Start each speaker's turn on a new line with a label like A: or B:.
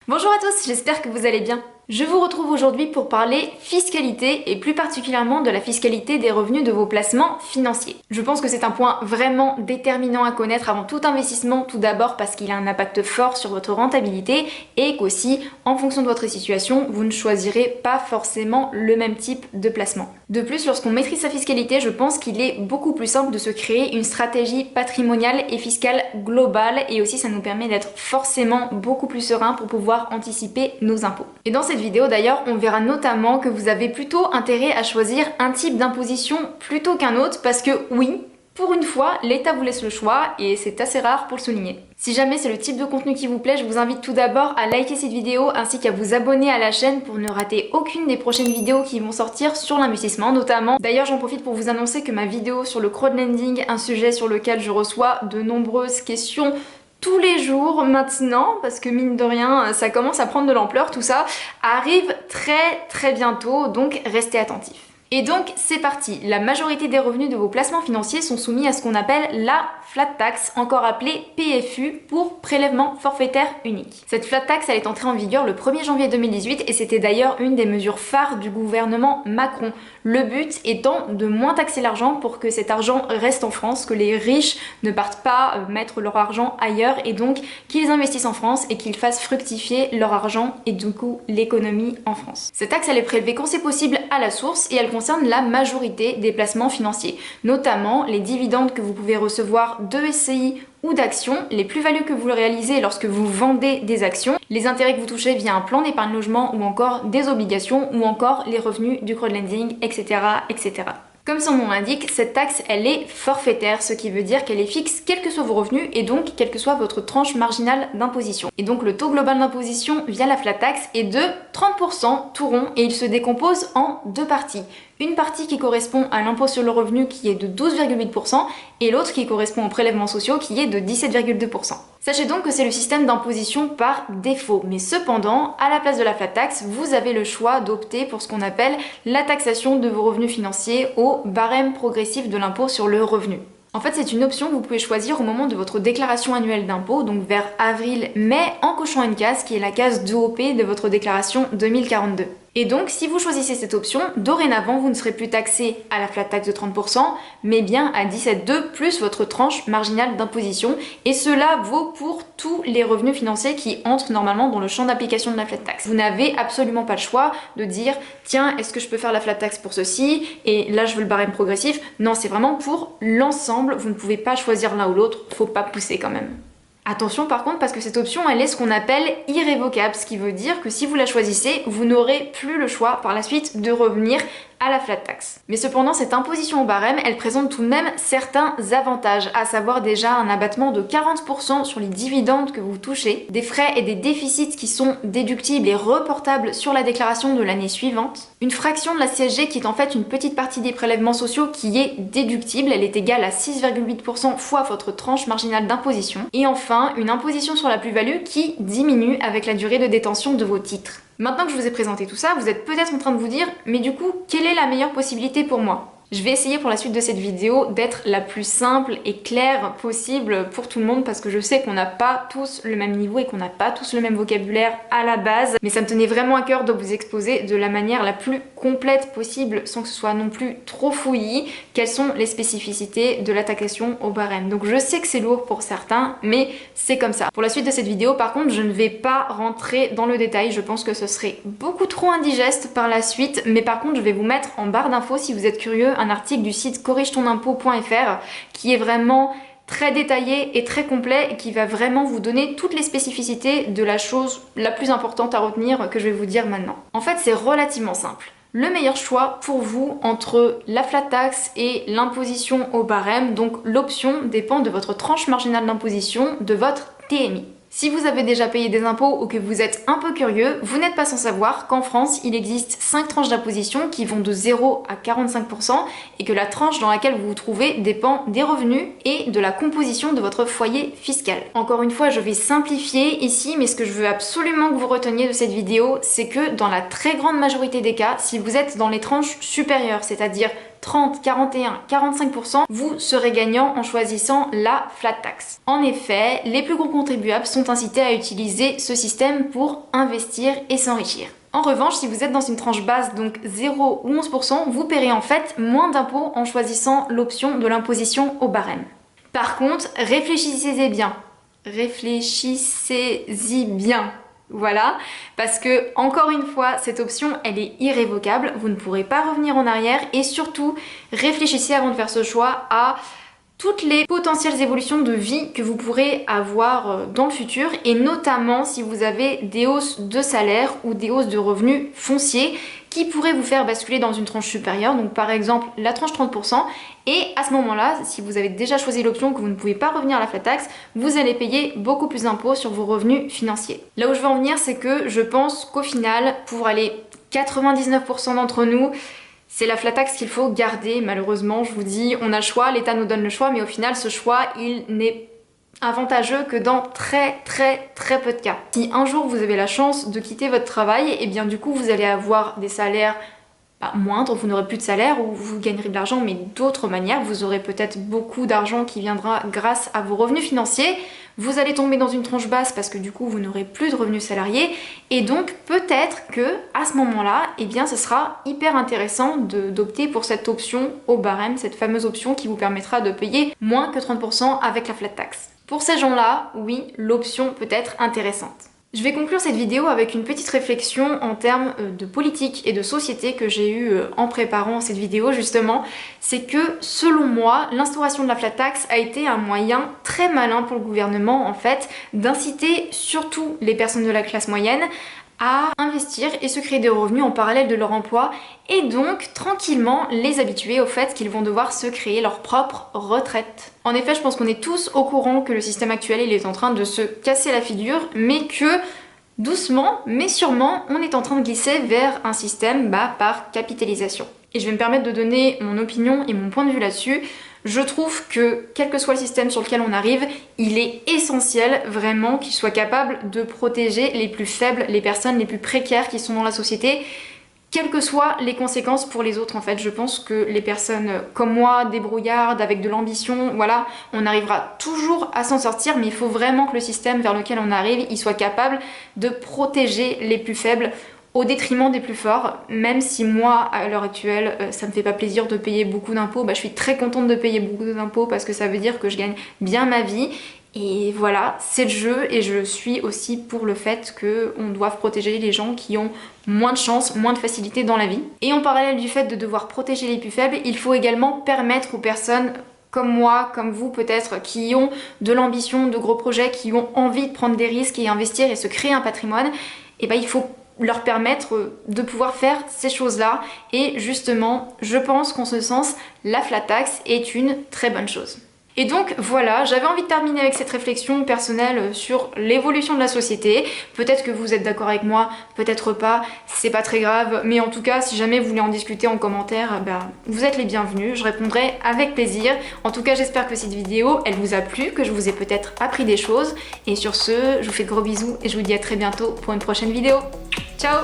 A: Bonjour à tous, j'espère que vous allez bien. Je vous retrouve aujourd'hui pour parler fiscalité et plus particulièrement de la fiscalité des revenus de vos placements financiers. Je pense que c'est un point vraiment déterminant à connaître avant tout investissement, tout d'abord parce qu'il a un impact fort sur votre rentabilité et qu'aussi, en fonction de votre situation, vous ne choisirez pas forcément le même type de placement. De plus, lorsqu'on maîtrise sa fiscalité, je pense qu'il est beaucoup plus simple de se créer une stratégie patrimoniale et fiscale globale et aussi ça nous permet d'être forcément beaucoup plus serein pour pouvoir anticiper nos impôts. Et dans cette vidéo d'ailleurs, on verra notamment que vous avez plutôt intérêt à choisir un type d'imposition plutôt qu'un autre parce que oui, pour une fois, l'État vous laisse le choix et c'est assez rare pour le souligner. Si jamais c'est le type de contenu qui vous plaît, je vous invite tout d'abord à liker cette vidéo ainsi qu'à vous abonner à la chaîne pour ne rater aucune des prochaines vidéos qui vont sortir sur l'investissement notamment. D'ailleurs, j'en profite pour vous annoncer que ma vidéo sur le crowdlending, un sujet sur lequel je reçois de nombreuses questions tous les jours maintenant, parce que mine de rien, ça commence à prendre de l'ampleur, tout ça arrive très bientôt, donc restez attentifs. Et donc c'est parti, la majorité des revenus de vos placements financiers sont soumis à ce qu'on appelle la flat tax, encore appelée PFU pour prélèvement forfaitaire unique. Cette flat tax elle est entrée en vigueur le 1er janvier 2018 et c'était d'ailleurs une des mesures phares du gouvernement Macron. Le but étant de moins taxer l'argent pour que cet argent reste en France, que les riches ne partent pas mettre leur argent ailleurs et donc qu'ils investissent en France et qu'ils fassent fructifier leur argent et du coup l'économie en France. Cette taxe elle est prélevée quand c'est possible à la source et elle concerne la majorité des placements financiers, notamment les dividendes que vous pouvez recevoir de SCI ou d'actions, les plus-values que vous réalisez lorsque vous vendez des actions, les intérêts que vous touchez via un plan d'épargne logement ou encore des obligations ou encore les revenus du crowdlending, etc. etc. Comme son nom l'indique, cette taxe elle est forfaitaire, ce qui veut dire qu'elle est fixe quels que soient vos revenus et donc quelle que soit votre tranche marginale d'imposition. Et donc le taux global d'imposition via la flat tax est de 30% tout rond et il se décompose en deux parties. Une partie qui correspond à l'impôt sur le revenu qui est de 12,8% et l'autre qui correspond aux prélèvements sociaux qui est de 17,2%. Sachez donc que c'est le système d'imposition par défaut, mais cependant, à la place de la flat tax, vous avez le choix d'opter pour ce qu'on appelle la taxation de vos revenus financiers au barème progressif de l'impôt sur le revenu. En fait, c'est une option que vous pouvez choisir au moment de votre déclaration annuelle d'impôt, donc vers avril-mai, en cochant une case qui est la case d'OP de votre déclaration 2042. Et donc, si vous choisissez cette option, dorénavant, vous ne serez plus taxé à la flat tax de 30%, mais bien à 17,2 plus votre tranche marginale d'imposition. Et cela vaut pour tous les revenus financiers qui entrent normalement dans le champ d'application de la flat tax. Vous n'avez absolument pas le choix de dire, tiens, est-ce que je peux faire la flat tax pour ceci? Et là, je veux le barème progressif. Non, c'est vraiment pour l'ensemble. Vous ne pouvez pas choisir l'un ou l'autre. Faut pas pousser quand même. Attention par contre parce que cette option elle est ce qu'on appelle irrévocable, ce qui veut dire que si vous la choisissez, vous n'aurez plus le choix par la suite de revenir à la flat tax. Mais cependant, cette imposition au barème, elle présente tout de même certains avantages, à savoir déjà un abattement de 40% sur les dividendes que vous touchez, des frais et des déficits qui sont déductibles et reportables sur la déclaration de l'année suivante, une fraction de la CSG qui est en fait une petite partie des prélèvements sociaux qui est déductible, elle est égale à 6,8% fois votre tranche marginale d'imposition, et enfin une imposition sur la plus-value qui diminue avec la durée de détention de vos titres. Maintenant que je vous ai présenté tout ça, vous êtes peut-être en train de vous dire « mais du coup, quelle est la meilleure possibilité pour moi ?» Je vais essayer pour la suite de cette vidéo d'être la plus simple et claire possible pour tout le monde parce que je sais qu'on n'a pas tous le même niveau et qu'on n'a pas tous le même vocabulaire à la base, mais ça me tenait vraiment à cœur de vous exposer de la manière la plus complète possible sans que ce soit non plus trop fouillis quelles sont les spécificités de la taxation au barème. Donc je sais que c'est lourd pour certains, mais c'est comme ça. Pour la suite de cette vidéo, par contre, je ne vais pas rentrer dans le détail, je pense que ce serait beaucoup trop indigeste par la suite, mais par contre je vais vous mettre en barre d'infos si vous êtes curieux un article du site corrigetonimpôt.fr qui est vraiment très détaillé et très complet et qui va vraiment vous donner toutes les spécificités de la chose la plus importante à retenir que je vais vous dire maintenant. En fait, c'est relativement simple. Le meilleur choix pour vous entre la flat tax et l'imposition au barème, donc l'option dépend de votre tranche marginale d'imposition, de votre TMI. Si vous avez déjà payé des impôts ou que vous êtes un peu curieux, vous n'êtes pas sans savoir qu'en France, il existe 5 tranches d'imposition qui vont de 0 à 45% et que la tranche dans laquelle vous vous trouvez dépend des revenus et de la composition de votre foyer fiscal. Encore une fois, je vais simplifier ici, mais ce que je veux absolument que vous reteniez de cette vidéo, c'est que dans la très grande majorité des cas, si vous êtes dans les tranches supérieures, c'est-à-dire 30, 41, 45%, vous serez gagnant en choisissant la flat tax. En effet, les plus gros contribuables sont incités à utiliser ce système pour investir et s'enrichir. En revanche, si vous êtes dans une tranche basse, donc 0 ou 11%, vous paierez en fait moins d'impôts en choisissant l'option de l'imposition au barème. Par contre, réfléchissez-y bien. Réfléchissez-y bien. Voilà, parce que, encore une fois, cette option, elle est irrévocable, vous ne pourrez pas revenir en arrière et surtout, réfléchissez avant de faire ce choix à toutes les potentielles évolutions de vie que vous pourrez avoir dans le futur et notamment si vous avez des hausses de salaire ou des hausses de revenus fonciers qui pourraient vous faire basculer dans une tranche supérieure, donc par exemple la tranche 30%, et à ce moment-là, si vous avez déjà choisi l'option que vous ne pouvez pas revenir à la flat tax, vous allez payer beaucoup plus d'impôts sur vos revenus financiers. Là où je veux en venir, c'est que je pense qu'au final, pour aller 99% d'entre nous, c'est la flat tax qu'il faut garder, malheureusement, je vous dis, on a le choix, l'État nous donne le choix, mais au final, ce choix, il n'est avantageux que dans très peu de cas. Si un jour vous avez la chance de quitter votre travail, et bien du coup vous allez avoir des salaires moindres, vous n'aurez plus de salaire ou vous gagnerez de l'argent mais d'autres manières, vous aurez peut-être beaucoup d'argent qui viendra grâce à vos revenus financiers, vous allez tomber dans une tranche basse parce que du coup vous n'aurez plus de revenus salariés et donc peut-être que à ce moment-là, eh bien ce sera hyper intéressant d'opter pour cette option au barème, cette fameuse option qui vous permettra de payer moins que 30% avec la flat tax. Pour ces gens-là, oui, l'option peut être intéressante. Je vais conclure cette vidéo avec une petite réflexion en termes de politique et de société que j'ai eue en préparant cette vidéo justement. C'est que selon moi, l'instauration de la flat tax a été un moyen très malin pour le gouvernement en fait d'inciter surtout les personnes de la classe moyenne à investir et se créer des revenus en parallèle de leur emploi et donc tranquillement les habituer au fait qu'ils vont devoir se créer leur propre retraite. En effet, je pense qu'on est tous au courant que le système actuel il est en train de se casser la figure, mais que doucement mais sûrement on est en train de glisser vers un système par capitalisation. Et je vais me permettre de donner mon opinion et mon point de vue là-dessus. Je trouve que, quel que soit le système sur lequel on arrive, il est essentiel vraiment qu'il soit capable de protéger les plus faibles, les personnes les plus précaires qui sont dans la société, quelles que soient les conséquences pour les autres en fait. Je pense que les personnes comme moi, débrouillardes, avec de l'ambition, voilà, on arrivera toujours à s'en sortir, mais il faut vraiment que le système vers lequel on arrive, il soit capable de protéger les plus faibles au détriment des plus forts, même si moi, à l'heure actuelle, ça me fait pas plaisir de payer beaucoup d'impôts, je suis très contente de payer beaucoup d'impôts parce que ça veut dire que je gagne bien ma vie, et voilà, c'est le jeu, et je suis aussi pour le fait qu'on doive protéger les gens qui ont moins de chance, moins de facilité dans la vie. Et en parallèle du fait de devoir protéger les plus faibles, il faut également permettre aux personnes comme moi, comme vous peut-être, qui ont de l'ambition, de gros projets, qui ont envie de prendre des risques et investir et se créer un patrimoine, et il faut leur permettre de pouvoir faire ces choses-là. Et justement, je pense qu'en ce sens, la flat tax est une très bonne chose. Et donc voilà, j'avais envie de terminer avec cette réflexion personnelle sur l'évolution de la société. Peut-être que vous êtes d'accord avec moi, peut-être pas, c'est pas très grave, mais en tout cas, si jamais vous voulez en discuter en commentaire, vous êtes les bienvenus, je répondrai avec plaisir. En tout cas, j'espère que cette vidéo, elle vous a plu, que je vous ai peut-être appris des choses. Et sur ce, je vous fais de gros bisous et je vous dis à très bientôt pour une prochaine vidéo. Ciao!